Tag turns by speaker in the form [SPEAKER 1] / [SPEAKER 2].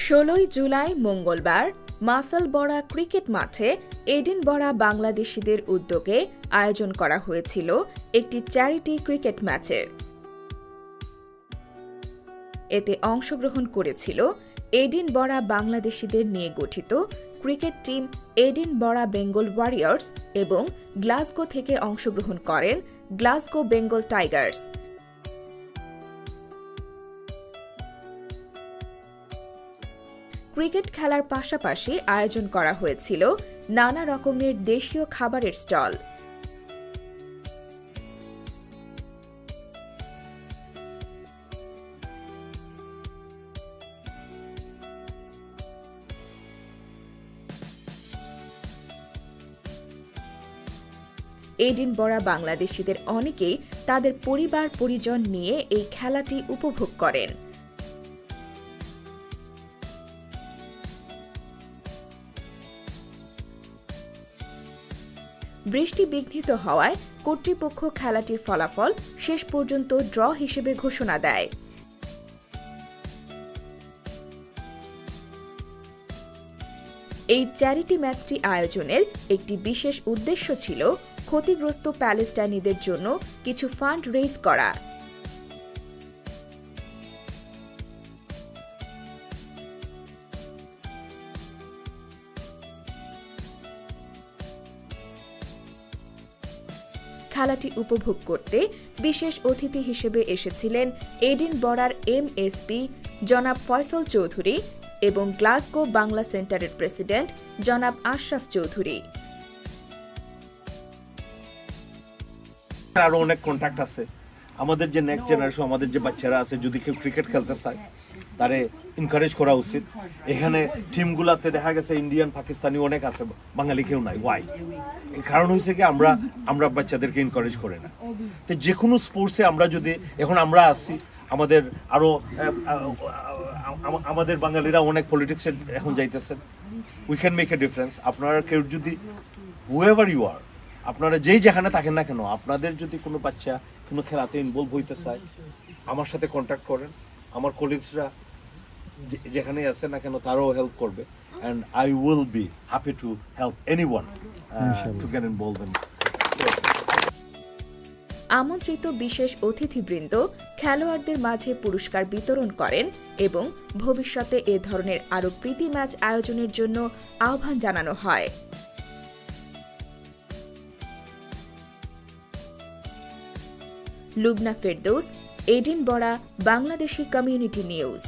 [SPEAKER 1] 16 জুলাই মঙ্গলবার মাসালবড়া ক্রিকেট মাঠে এডিনবরা বাংলাদেশিদের উদ্যোগে আয়োজন করা হয়েছিল একটি চ্যারিটি ক্রিকেট ম্যাচের। এতে অংশগ্রহণ করেছিল এডিনবরা বাংলাদেশিদের নিয়ে গঠিত cricket team Edinburgh Bengal Warriors এবং গ্লাসগো থেকে অংশগ্রহণ করেন গ্লাসগো বেঙ্গল টাইগার্স। ক্রিকেট খেলার পাশাপাশি আয়োজন করা হয়েছিল নানা রকমের দেশীয় খাবারের স্টল। এডিনবরা বাংলাদেশিদের অনেকেই তাদের পরিবার পরিজন নিয়ে এই খেলাটি উপভোগ করেন। বৃষ্টি বিঘ্নিত হওয়ায় কর্তৃপক্ষ খেলাটির ফলাফল শেষ পর্যন্ত ড্র হিসেবে ঘোষণা দেয়। এই চ্যারিটি ম্যাচটি আয়োজনের একটি বিশেষ উদ্দেশ্য ছিল ক্ষতিগ্রস্ত প্যালেস্টাইনিদের জন্য কিছু ফান্ড রেইজ করা। খেলাটি উপভোগ করতে বিশেষ অতিথি হিসেবে এসেছিলেন এডিনবরার এমএসপি জনাব ফয়সল চৌধুরী এবং গ্লাসগো বাংলা সেন্টারের প্রেসিডেন্ট জনাব আশরাফ চৌধুরী।
[SPEAKER 2] আরো অনেক কন্ট্যাক্ট আছে আমাদের যে নেক্সট জেনারেশন, আমাদের যে বাচ্চারা আছে, যদি কেউ ক্রিকেট খেলতে চায় তারে এনকারেজ করা উচিত। এখানে টিমগুলাতে দেখা গেছে ইন্ডিয়ান পাকিস্তানি অনেক আছে, বাঙালি কেউ নাই। ওয়াই? এই কারণ হয়েছে কি আমরা বাচ্চাদেরকে এনকারেজ করে না। তো যে কোনো স্পোর্টসে আমরা যদি এখন আমরা আসছি, আমাদের আরো আমাদের বাঙালিরা অনেক পলিটিক্সে এখন যাইতেছেন, we can make a difference. আপনারা কেউ যদি হুএভার ইউ আর, আপনারা যেই যেখানে থাকেন না কেন, আপনাদের যদি কোনো বাচ্চা কোনো খেলাতে ইনভলভ হইতে চায় আমার সাথে কন্ট্যাক্ট করেন। আমার কলিগসরা যেখানে আছে না কেন তারাও হেল্প করবে, and I will be happy to help anyone to get involved in.
[SPEAKER 1] আমন্ত্রিত বিশেষ অতিথিবৃন্দ খেলোয়াড়দের মাঝে পুরস্কার বিতরণ করেন এবং ভবিষ্যতে এ ধরনের আরও প্রীতি ম্যাচ আয়োজনের জন্য আহ্বান জানানো হয়। Lubna Ferdous, Edinburgh Bangladeshi community news.